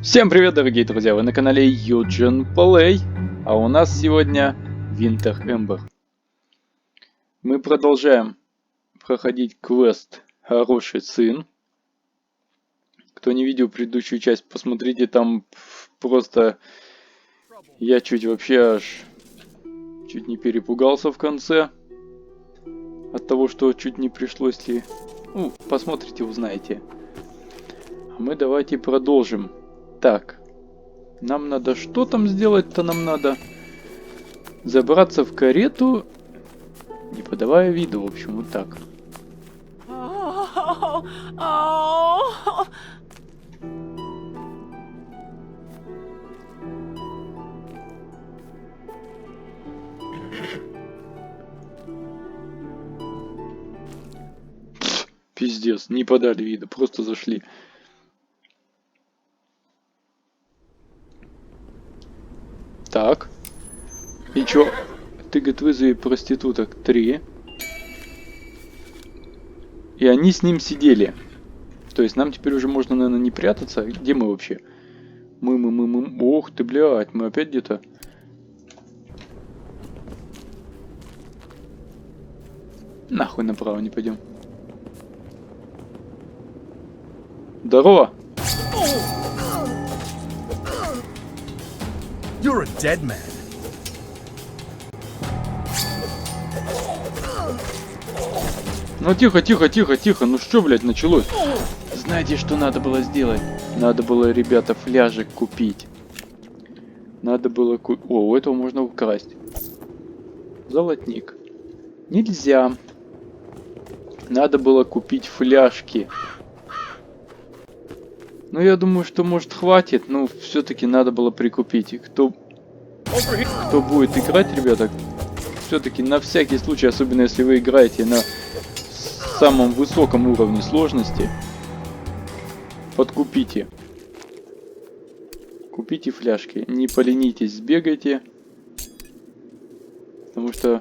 Всем привет, дорогие друзья! Вы на канале Eugene, а у нас сегодня Winter Ember. Мы продолжаем проходить квест «Хороший сын». Кто не видел предыдущую часть, посмотрите, там просто я чуть не перепугался в конце от того, что чуть не пришлось ли. Ну, посмотрите, узнаете. А мы давайте продолжим. Так, нам надо что там сделать-то? Нам надо забраться в карету, не подавая виду, в общем, вот так. Пиздец, не подали виду, просто зашли. Так. И чё? Ты, говорит, вызови проституток 3. И они с ним сидели. То есть нам теперь уже можно, наверное, не прятаться. Где мы вообще? Мы. Ох ты, блядь, мы опять где-то. Нахуй направо не пойдем. Здорово! You're a dead man. Ну тихо, ну что, блядь, началось? Знаете, что надо было сделать? Надо было, ребята, фляжек купить. Надо было купить... О, у этого можно украсть. Золотник. Нельзя. Надо было купить фляжки. Ну, я думаю, что, может, хватит, но все-таки надо было прикупить. Кто будет играть, ребята, все-таки на всякий случай, особенно если вы играете на самом высоком уровне сложности, подкупите. Купите фляжки. Не поленитесь, сбегайте. Потому что,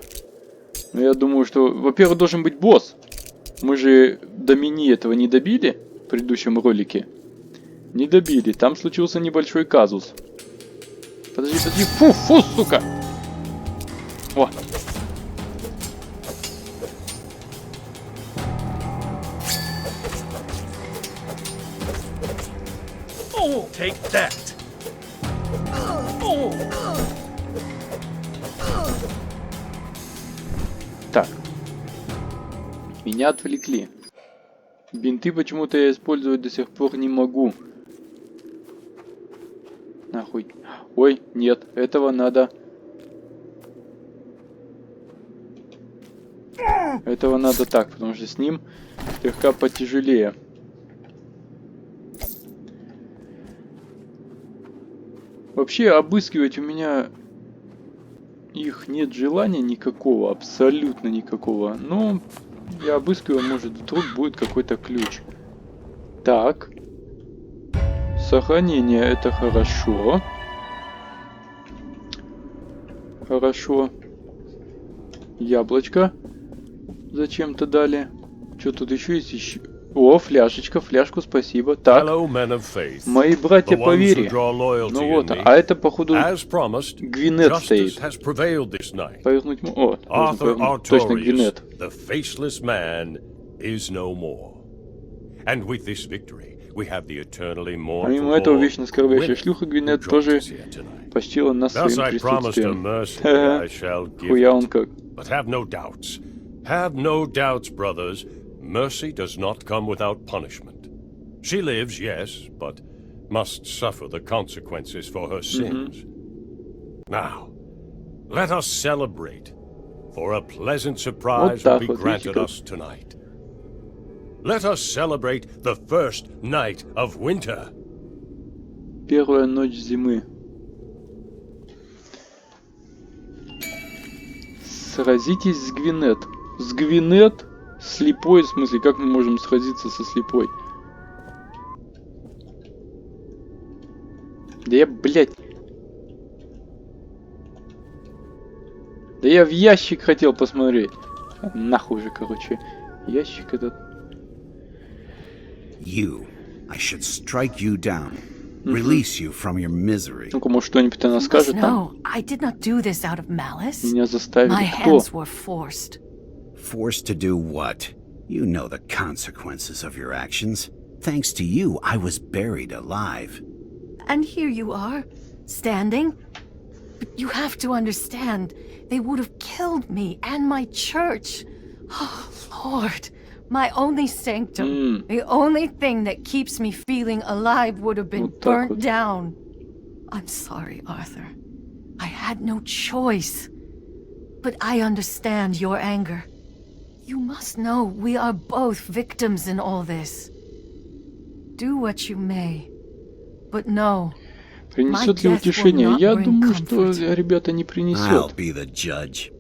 ну, я думаю, что, во-первых, должен быть босс. Мы же до мини этого не добили в предыдущем ролике. Не добили. Там случился небольшой казус. Подожди. Фу, сука! О! Take that. Так. Меня отвлекли. Бинты почему-то я использовать до сих пор не могу. Нахуй. Ой, нет, этого надо. Этого надо так, потому что с ним слегка потяжелее. Вообще обыскивать у меня их нет желания никакого, абсолютно никакого. Но я обыскиваю, может, вдруг будет какой-то ключ. Так. Сохранение, это хорошо. Хорошо. Яблочко. Зачем-то дали. Что тут еще есть? О, фляжечка, фляжку, спасибо. Так. Мои братья по вере. Ну вот, а это, походу, Гвинет стоит. Повернуть... О, повернуть. Точно, Гвинет. Помимо этого, вечно скорбящая шлюха Гвинет тоже почтила нас своим присутствием. Хуя он как. Have no doubts, brothers. Mercy does not come without punishment. She lives, yes, but must suffer the consequences for her sins. Now, let us celebrate, for a pleasant surprise will be granted us tonight. Let us celebrate the first night of winter. Первая ночь зимы. Сразитесь с Гвинет. С Гвинет? Слепой, в смысле, как мы можем сразиться со слепой? Да я, блядь. Да я в ящик хотел посмотреть. Нахуй же, короче. Ящик этот. You. I should strike you down. release you from your misery. Ну-ка, может, что-нибудь она скажет там? I did not do this out of malice. Меня заставили. My Кто? hands were forced. Forced to do what? You know the consequences of your actions. Thanks to you, I was buried alive. And here you are, standing. But you have to understand, they would have killed me and my church. Oh, Lord. My only sanctum, the only thing that keeps me feeling alive would have been burnt down. I'm sorry, Arthur. I had no choice. But I understand your anger. You must know we are both victims in all this. Do what you may, but no. Принесет ли утешение? Я думаю, что ребята не принесет. I'll be the judge.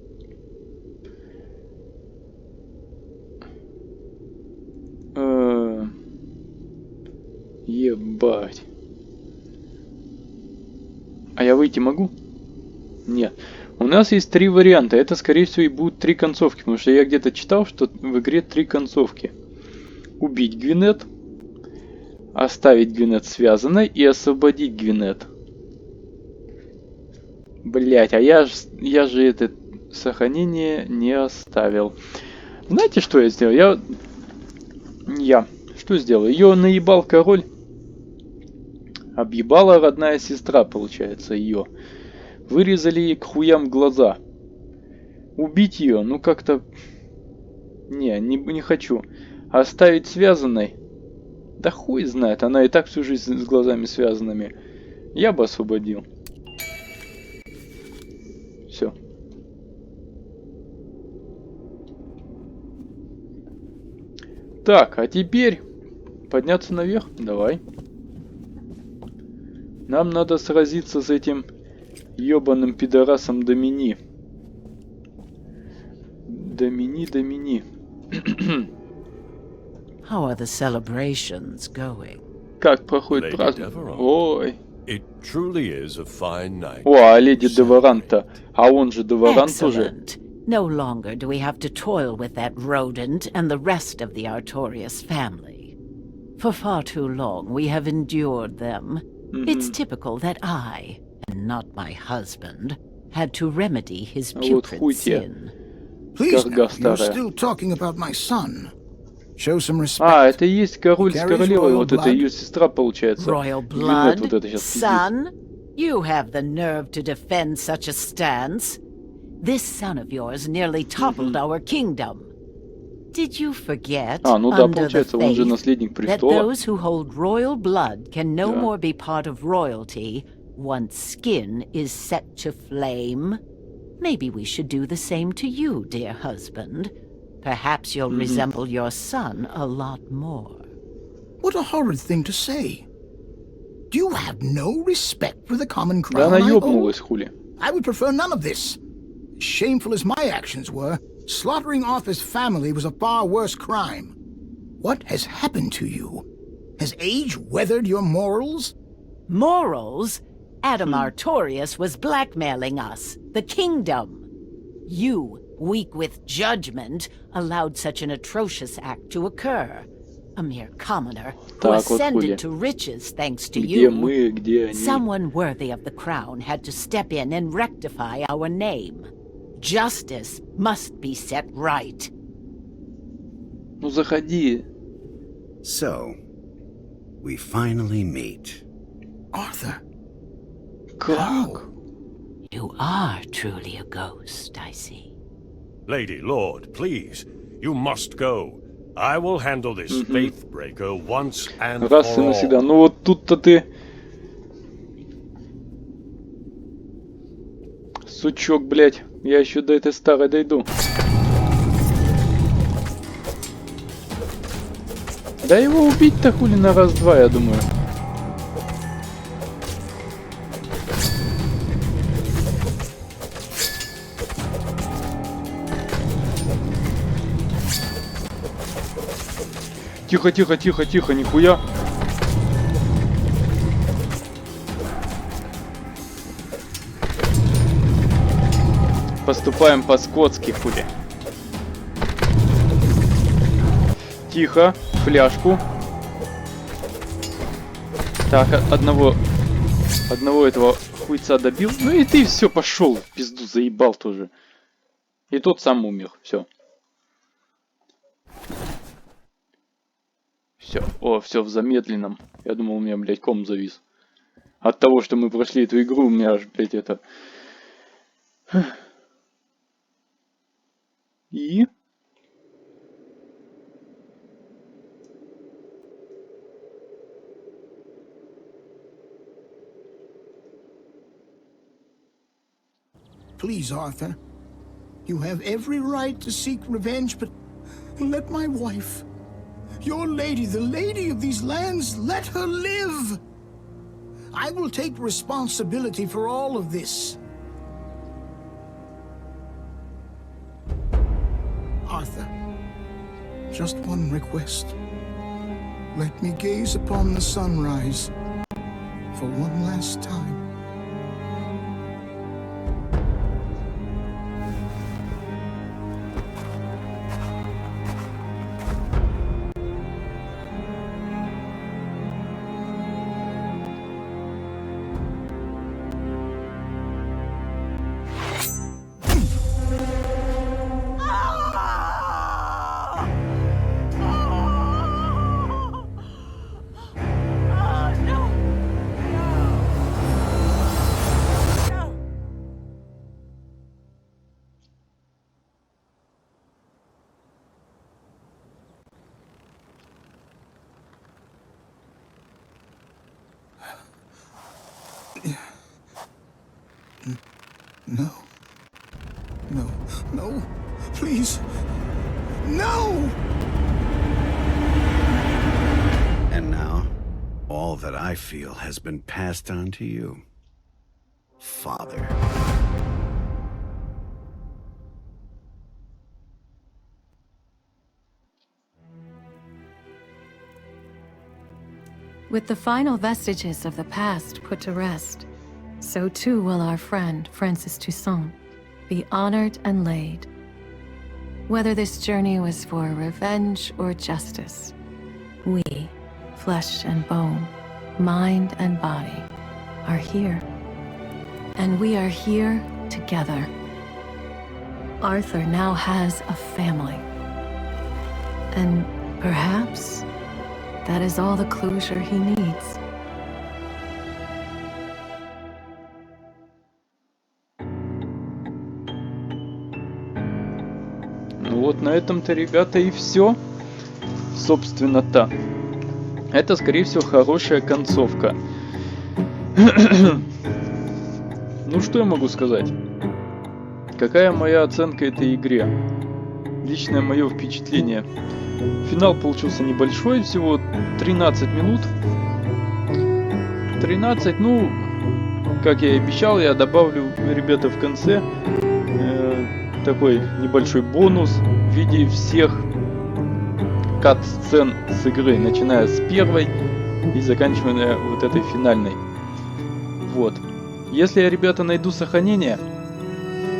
Ебать. А я выйти могу? Нет. У нас есть 3 варианта. Это, скорее всего, и будут 3 концовки. Потому что я где-то читал, что в игре 3 концовки. Убить Гвинет, оставить Гвинет связанной и освободить Гвинет. Блять, а я же это сохранение не оставил. Знаете, что я сделал? Я что сделал? Ее наебал король. Объебала родная сестра, получается, ее. Вырезали ей к хуям глаза. Убить ее, ну как-то... Не хочу. Оставить связанной? Да хуй знает, она и так всю жизнь с глазами связанными. Я бы освободил. Все. Так, а теперь подняться наверх? Давай. Нам надо сразиться с этим ёбаным пидорасом Домини. Домини. How are the celebrations going? Как проходит праздник? Ой. It truly is a fine night. О, а леди Деваранта. А он же Деварант тоже. No longer do we have to toil with that rodent and the rest of the Artorias family. For far too long we have endured them. It's typical that I, and not my husband, had to remedy his putrid sin. Please, now, you're still talking about my son. Show some respect. А, это и есть король с королевой, вот это ее сестра получается. Royal blood, вот это son? You have the nerve to defend such a stance? This son of yours nearly toppled our kingdom. Did you forget, ну да, under the получается, он же наследник faith, that престола. those who hold royal blood can no more be part of royalty once skin is set to flame? Maybe we should do the same to you, dear husband. Perhaps you'll resemble your son a lot more. What a horrid thing to say. Do you have no respect for the common Да crown она I ёбнулась, hold? хули. I would prefer none of this. As shameful as my actions were, slaughtering Arthur's family was a far worse crime. What has happened to you? Has age weathered your morals? Morals? Adam Artorias was blackmailing us, the kingdom. You, weak with judgment, allowed such an atrocious act to occur. A mere commoner who ascended to riches thanks to you. Someone worthy of the crown had to step in and rectify our name. Justice must be set right. Ну заходи. So, we finally meet. Arthur. Как? You are truly a ghost, I see. Lady, Lord, please, you must go. I will handle this faith breaker once and Раз и for навсегда. all. Ну вот тут-то ты... Сучок, блядь. Я еще до этой старой дойду. Да его убить-то хули на раз-два, я думаю. Тихо, тихо, тихо, тихо, нихуя. Поступаем по-скотски, хули. Тихо, фляжку. Так, одного этого хуйца добил. Ну и ты все, пошел в пизду, заебал тоже. И тот сам умер, все. Все, все в замедленном. Я думал, у меня, блядь, ком завис. От того, что мы прошли эту игру, у меня аж, блядь, это... И... Please, Arthur. You have every right to seek revenge, but let my wife, your lady, the lady of these lands, let her live. I will take responsibility for all of this. Arthur, just one request. Let me gaze upon the sunrise for one last time. No. No. No. Please. No! And now, all that I feel has been passed on to you. Father. With the final vestiges of the past put to rest, so too will our friend, Francis Toussaint, be honored and laid. Whether this journey was for revenge or justice, we, flesh and bone, mind and body, are here. And we are here together. Arthur now has a family. And perhaps that is all the closure he needs. Ну вот на этом-то, ребята, и все. Собственно-то. Это, скорее всего, хорошая концовка. Ну что я могу сказать? Какая моя оценка этой игре? Личное мое впечатление. Финал получился небольшой, всего 13 минут. 13, ну, как я и обещал, я добавлю, ребята, в конце такой небольшой бонус в виде всех кат-сцен с игры, начиная с первой и заканчивая вот этой финальной. Вот. Если я, ребята, найду сохранение,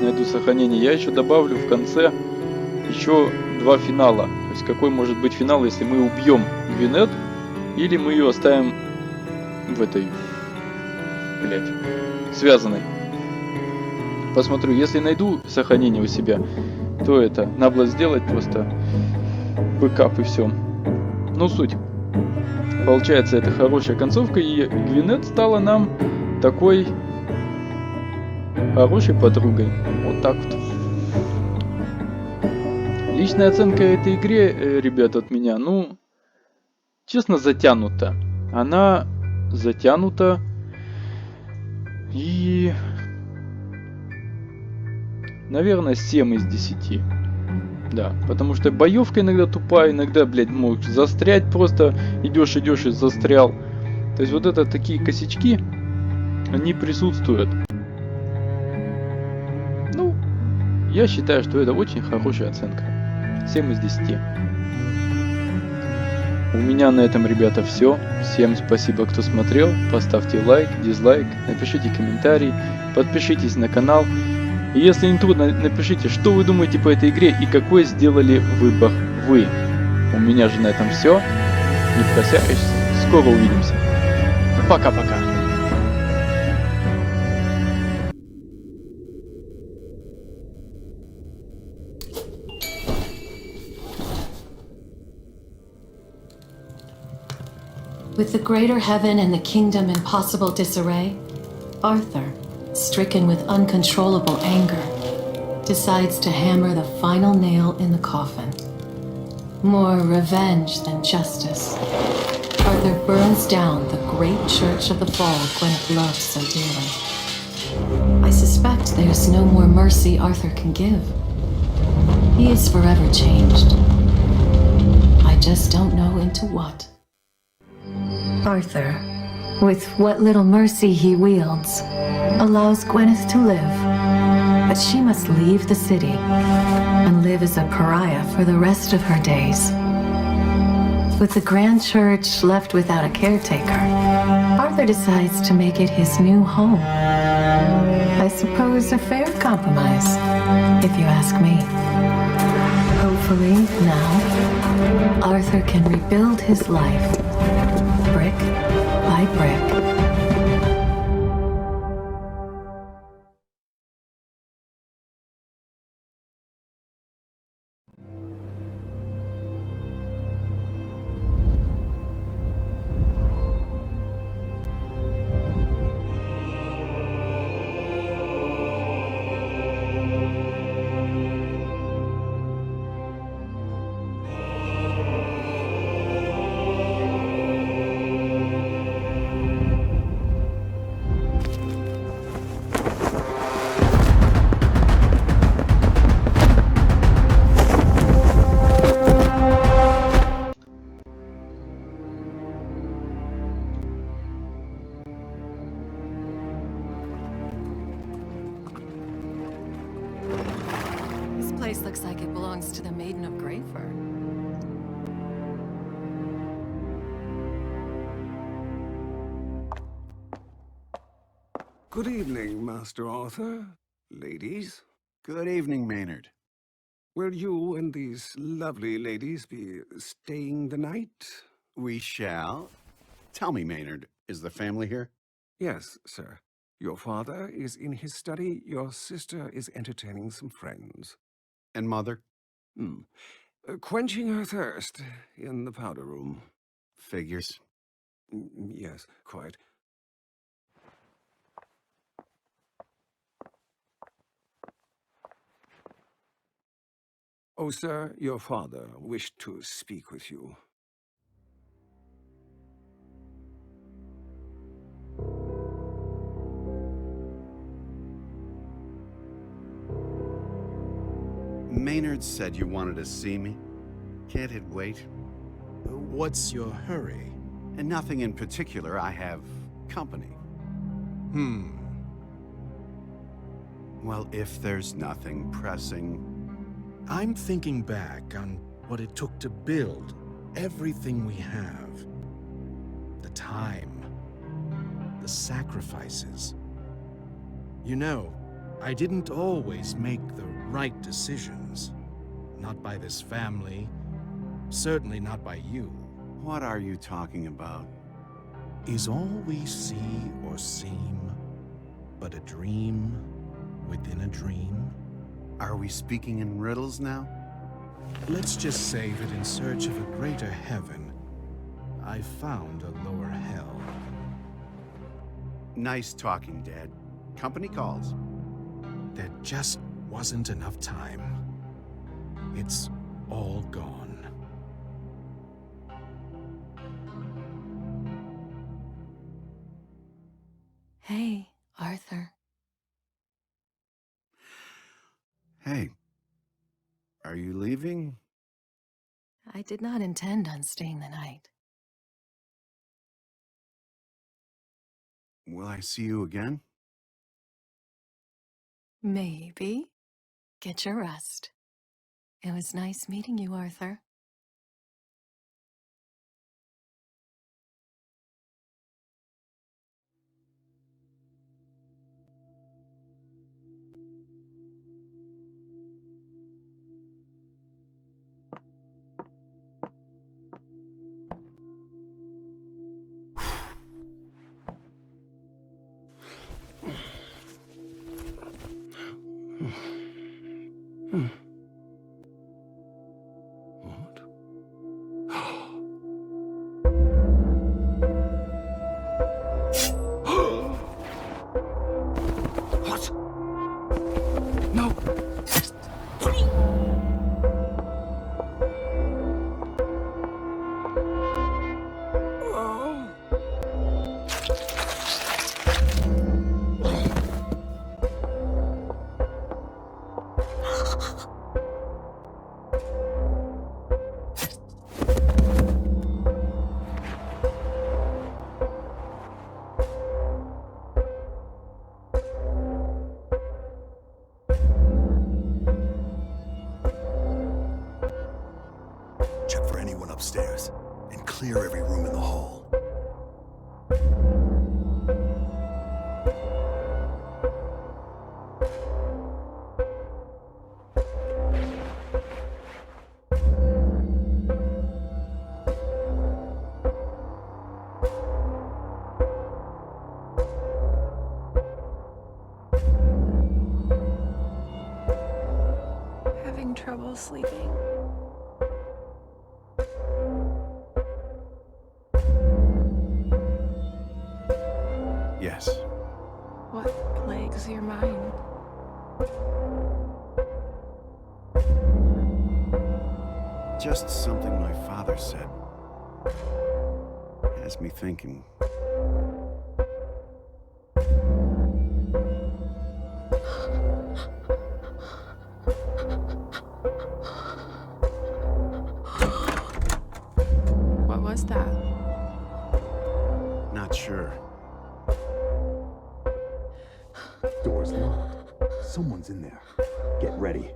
я еще добавлю в конце еще 2 финала. То есть какой может быть финал, если мы убьем Гвинет, или мы ее оставим в этой, блять, связанной. Посмотрю, если найду сохранение у себя, то это надо было сделать просто бэкап и все. Ну, суть. Получается, это хорошая концовка, и Гвинет стала нам такой хорошей подругой. Вот так вот. Личная оценка этой игре, ребят, от меня, ну, честно, затянута. Она затянута и, наверное, 7 из 10. Да, потому что боевка иногда тупая, иногда, блядь, можешь застрять просто, идешь и застрял. То есть вот это такие косячки, они присутствуют. Ну, я считаю, что это очень хорошая оценка. 7 из 10. У меня на этом, ребята, все. Всем спасибо, кто смотрел. Поставьте лайк, дизлайк, напишите комментарий, подпишитесь на канал. И если не трудно, напишите, что вы думаете по этой игре и какой сделали выбор вы. У меня же на этом все. Не прощаюсь. Скоро увидимся. пока-пока. With the greater heaven and the kingdom in possible disarray, Arthur, stricken with uncontrollable anger, decides to hammer the final nail in the coffin. More revenge than justice. Arthur burns down the great church of the fall Gwyneth loves so dearly. I suspect there's no more mercy Arthur can give. He is forever changed. I just don't know into what. Arthur, with what little mercy he wields, allows Gwyneth to live. But she must leave the city and live as a pariah for the rest of her days. With the grand church left without a caretaker, Arthur decides to make it his new home. I suppose a fair compromise, if you ask me. Hopefully, now, Arthur can rebuild his life, brick by brick. This place looks like it belongs to the Maiden of Greyfur. Good evening, Master Arthur. Ladies. Good evening, Maynard. Will you and these lovely ladies be staying the night? We shall. Tell me, Maynard, is the family here? Yes, sir. Your father is in his study. Your sister is entertaining some friends. And Mother? Quenching her thirst in the powder room. Figures. Yes, quite. Oh, sir, your father wished to speak with you. Maynard said you wanted to see me. Can't it wait? What's your hurry? And nothing in particular. I have company. Well, if there's nothing pressing... I'm thinking back on what it took to build everything we have. The time. The sacrifices. You know, I didn't always make the right decisions. Not by this family. Certainly not by you. What are you talking about? Is all we see or seem but a dream within a dream? Are we speaking in riddles now? Let's just say that in search of a greater heaven, I found a lower hell. Nice talking, Dad. Company calls. There just wasn't enough time. It's all gone. Hey, Arthur. Hey, are you leaving? I did not intend on staying the night. Will I see you again? Maybe. Get your rest. It was nice meeting you, Arthur. What? What? No. Check for anyone upstairs and clear every room in the hall. Having trouble sleeping? Yes. What plagues your mind? Just something my father said. Has me thinking. What was that? Not sure. Door's locked. Someone's in there. Get ready.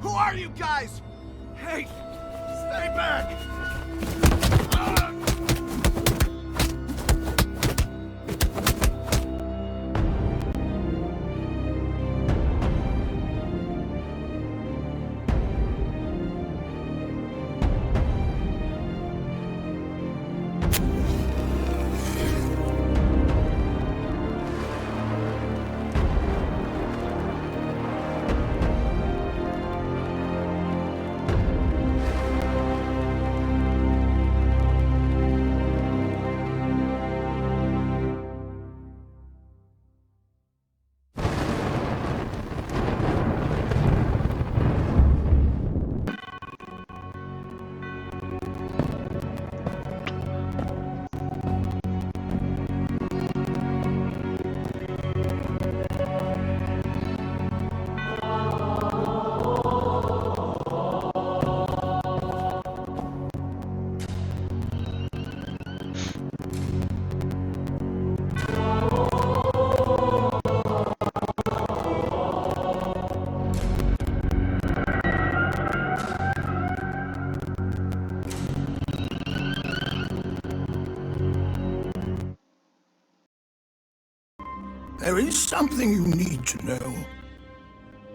Who are you guys? Hey! Stay back! There is something you need to know.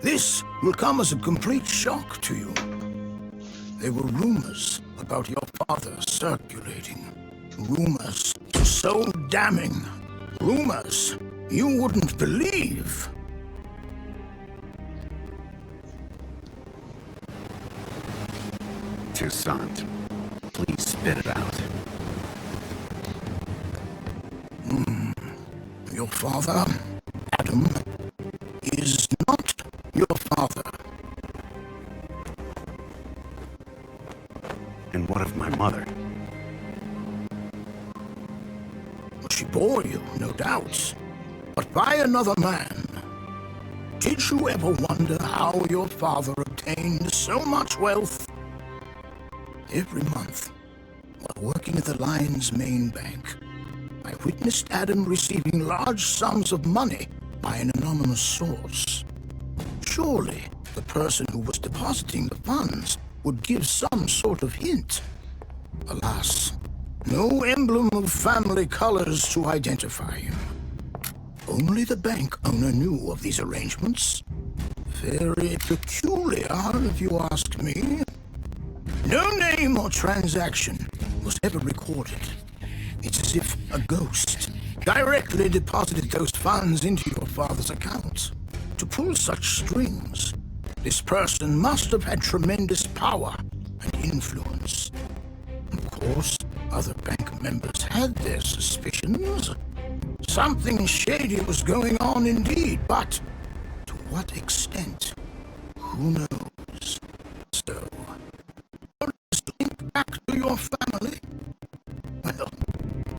This will come as a complete shock to you. There were rumors about your father circulating. Rumors so damning. Rumors you wouldn't believe. Toussaint, please spit it out. Your father, Adam, is not your father. And what of my mother? She bore you, no doubt, but by another man. Did you ever wonder how your father obtained so much wealth? Every month, while working at the Lion's main bank, I witnessed Adam receiving large sums of money by an anonymous source. Surely, the person who was depositing the funds would give some sort of hint. Alas, no emblem of family colors to identify him. Only the bank owner knew of these arrangements. Very peculiar, if you ask me. No name or transaction, was ever recorded. It's as if a ghost directly deposited those funds into your father's account. To pull such strings, this person must have had tremendous power and influence. Of course, other bank members had their suspicions. Something shady was going on indeed, but to what extent? Who knows? So, what is linked back to your family? Well,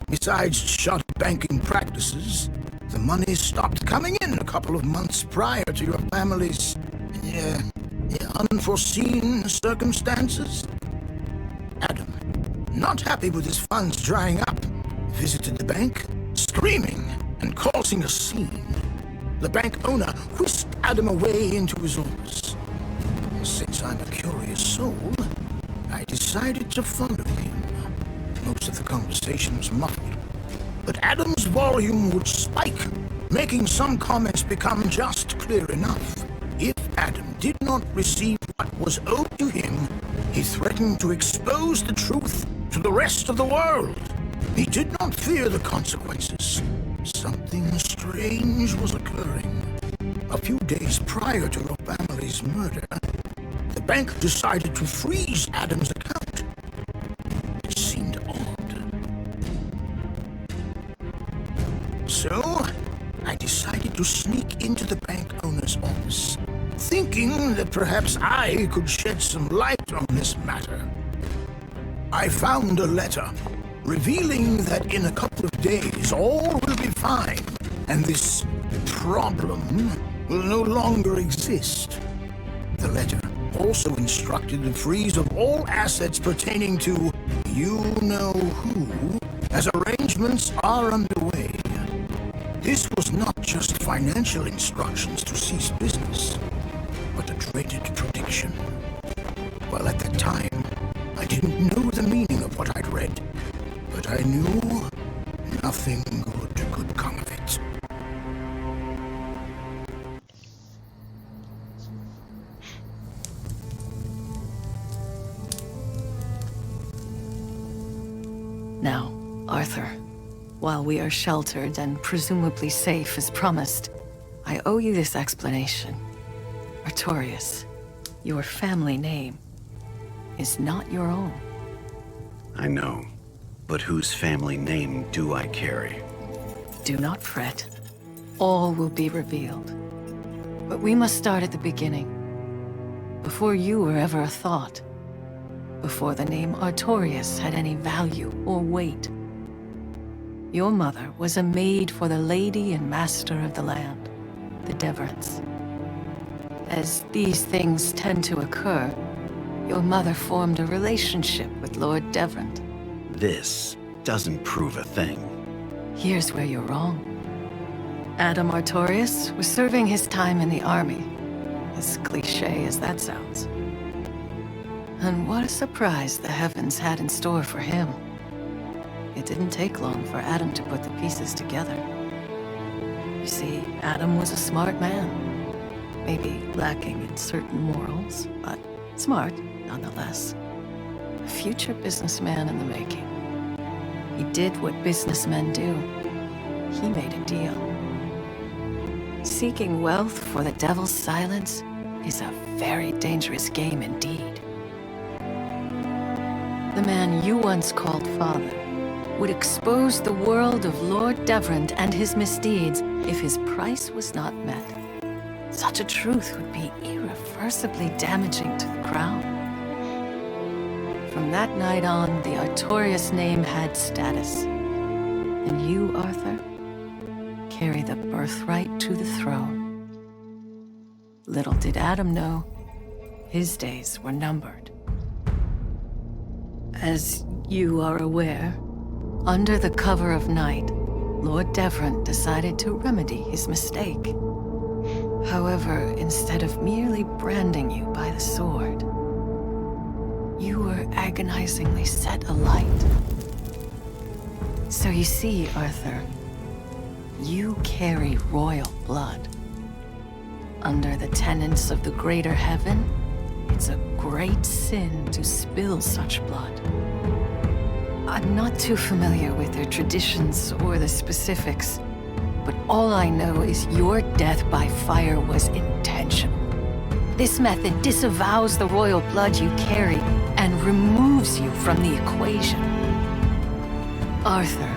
besides shoddy banking practices, the money stopped coming in a couple of months prior to your family's unforeseen circumstances. Adam, not happy with his funds drying up, visited the bank, screaming and causing a scene. The bank owner whisked Adam away into his office. Since I'm a curious soul, I decided to follow him. Most of the conversation was muffled, but Adam's volume would spike, making some comments become just clear enough. If Adam did not receive what was owed to him, he threatened to expose the truth to the rest of the world. He did not fear the consequences. Something strange was occurring. A few days prior to your family's murder, the bank decided to freeze Adam's account. It seemed odd. So, I decided to sneak into the bank owner's office, thinking that perhaps I could shed some light on this matter. I found a letter revealing that in a couple of days all will be fine, and this problem will no longer exist. The letter also instructed the freeze of all assets pertaining to you-know-who, as arrangements are underway. This was not just financial instructions to cease business, but a dreaded prediction. Well, at the time, I didn't know the meaning of what I'd read, but I knew nothing good could come of it. Now, Arthur, while we are sheltered and presumably safe as promised, I owe you this explanation. Artorius, your family name is not your own. I know, but whose family name do I carry? Do not fret. All will be revealed. But we must start at the beginning. Before you were ever a thought. Before the name Artorius had any value or weight. Your mother was a maid for the lady and master of the land, the Deverants. As these things tend to occur, your mother formed a relationship with Lord Deverant. This doesn't prove a thing. Here's where you're wrong. Adam Artorius was serving his time in the army, as cliché as that sounds. And what a surprise the heavens had in store for him. It didn't take long for Adam to put the pieces together. You see, Adam was a smart man. Maybe lacking in certain morals, but smart nonetheless. A future businessman in the making. He did what businessmen do. He made a deal. Seeking wealth for the devil's silence is a very dangerous game indeed. The man you once called father would expose the world of Lord Deverant and his misdeeds if his price was not met. Such a truth would be irreversibly damaging to the crown. From that night on, the Artorius name had status. And you, Arthur, carry the birthright to the throne. Little did Adam know, his days were numbered. As you are aware, under the cover of night, Lord Deverant decided to remedy his mistake. However, instead of merely branding you by the sword, you were agonizingly set alight. So you see, Arthur, you carry royal blood. Under the tenets of the greater heaven, it's a great sin to spill such blood. I'm not too familiar with their traditions or the specifics, but all I know is your death by fire was intentional. This method disavows the royal blood you carry and removes you from the equation. Arthur,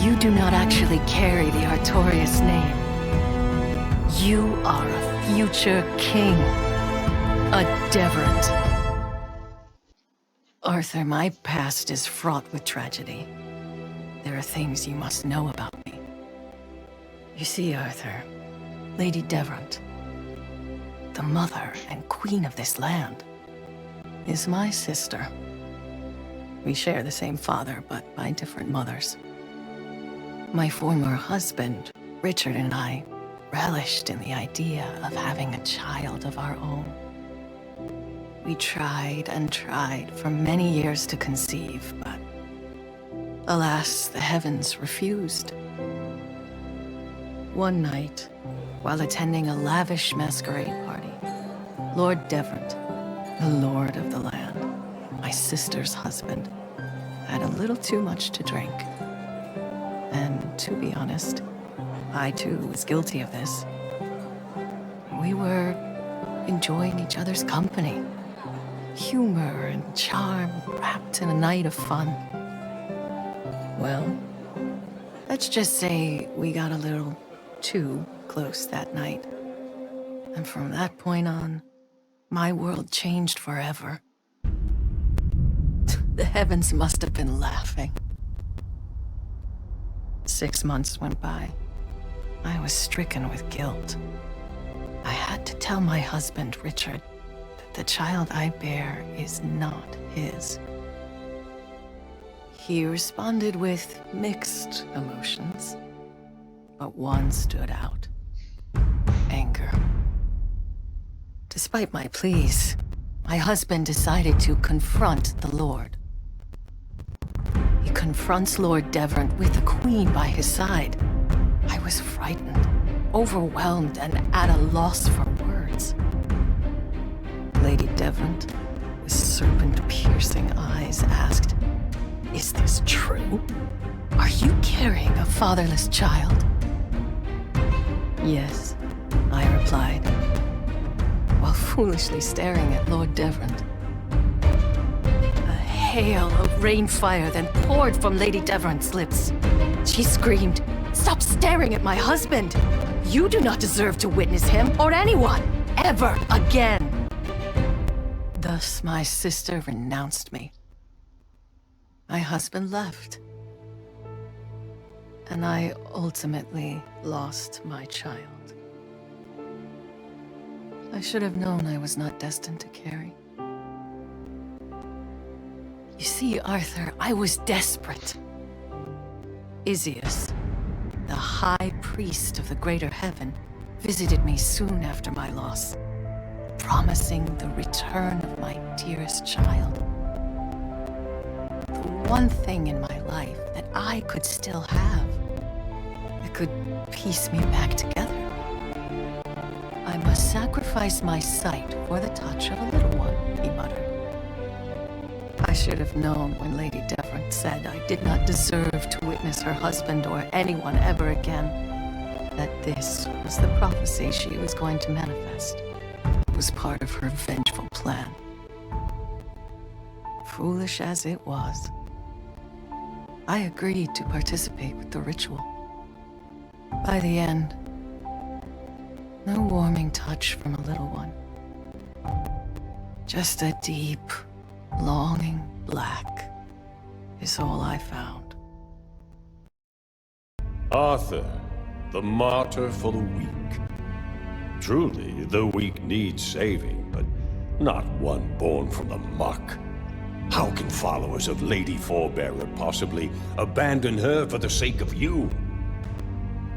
you do not actually carry the Artorias name. You are a future king, a Deverant. Arthur, my past is fraught with tragedy. There are things you must know about me. You see, Arthur, Lady Deverant, the mother and queen of this land, is my sister. We share the same father, but by different mothers. My former husband, Richard, and I relished in the idea of having a child of our own. We tried and tried for many years to conceive, but alas, the heavens refused. One night, while attending a lavish masquerade party, Lord Deverant, the lord of the land, my sister's husband, had a little too much to drink. And to be honest, I too was guilty of this. We were enjoying each other's company. Humor and charm wrapped in a night of fun. Well, let's just say we got a little too close that night. And from that point on, my world changed forever. The heavens must have been laughing. 6 months went by. I was stricken with guilt. I had to tell my husband, Richard, that the child I bear is not his. He responded with mixed emotions, but one stood out: anger. Despite my pleas, my husband decided to confront the Lord. He confronts Lord Deverant with the Queen by his side. I was frightened, overwhelmed, and at a loss for words. Lady Deverant, with serpent-piercing eyes, asked, "Is this true? Are you carrying a fatherless child?" "Yes," I replied, while foolishly staring at Lord Deverant. A hail of rainfire then poured from Lady Deverant's lips. She screamed, "Stop staring at my husband! You do not deserve to witness him or anyone, ever again!" Thus, my sister renounced me. My husband left. And I ultimately lost my child. I should have known I was not destined to carry. You see, Arthur, I was desperate. Isius, the high priest of the greater heaven, visited me soon after my loss, promising the return of my dearest child. The one thing in my life that I could still have, that could piece me back together. I must sacrifice my sight for the touch of a little one, he muttered. I should have known when Lady Deverant said I did not deserve to witness her husband or anyone ever again, that this was the prophecy she was going to manifest. It was part of her vengeful plan. Foolish as it was, I agreed to participate with the ritual. By the end, no warming touch from a little one. Just a deep, longing black is all I found. Arthur, the martyr for the weak. Truly, the weak need saving, but not one born from the muck. How can followers of Lady Forebearer possibly abandon her for the sake of you?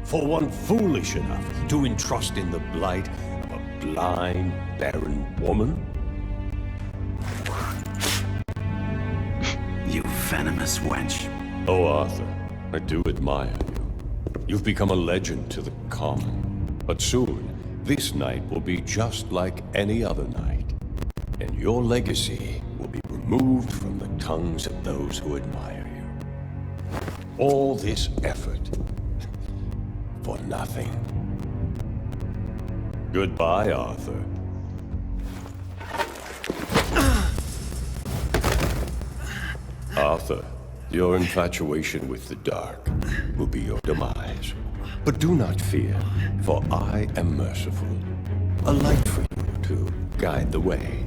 For one foolish enough to entrust in the blight of a blind, barren woman? You venomous wench. Oh, Arthur, I do admire you. You've become a legend to the common. But soon, this night will be just like any other night, and your legacy will be removed removed from the tongues of those who admire you. All this effort for nothing. Goodbye, Arthur. Arthur, your infatuation with the dark will be your demise. But do not fear, for I am merciful. A light for you to guide the way.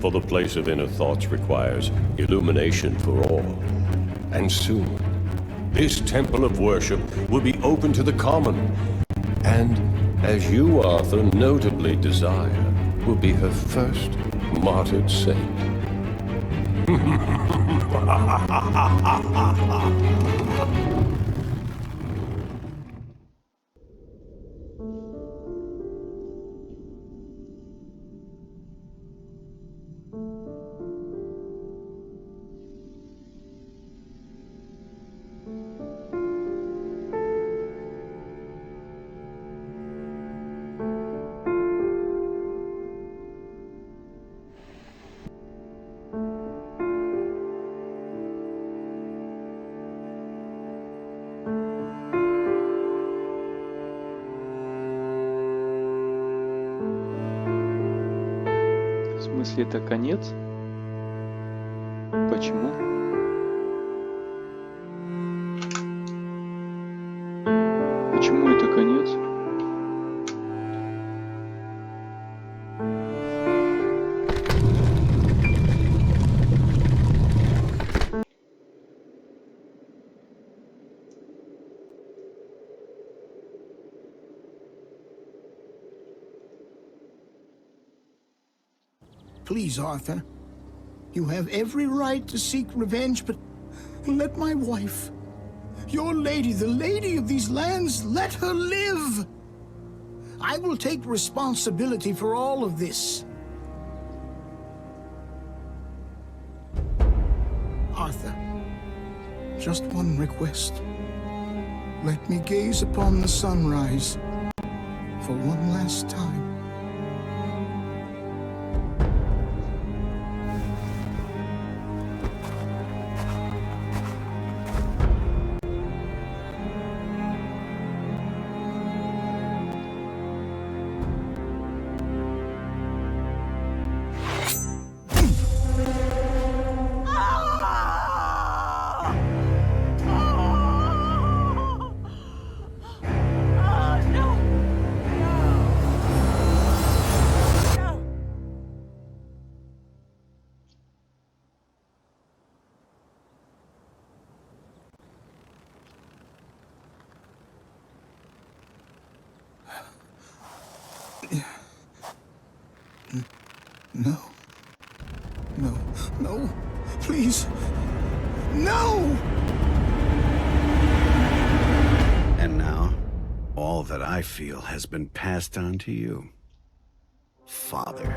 For the place of inner thoughts requires illumination for all. And soon, this temple of worship will be open to the common. And, as you, Arthur, notably desire, will be her first martyred saint. В смысле, это конец? Почему? Почему это конец? Please, Arthur. You have every right to seek revenge, but let my wife, your lady, the lady of these lands, let her live. I will take responsibility for all of this. Arthur, just one request. Let me gaze upon the sunrise for one last time. No. No. No. Please. No! And now, all that I feel has been passed on to you. Father.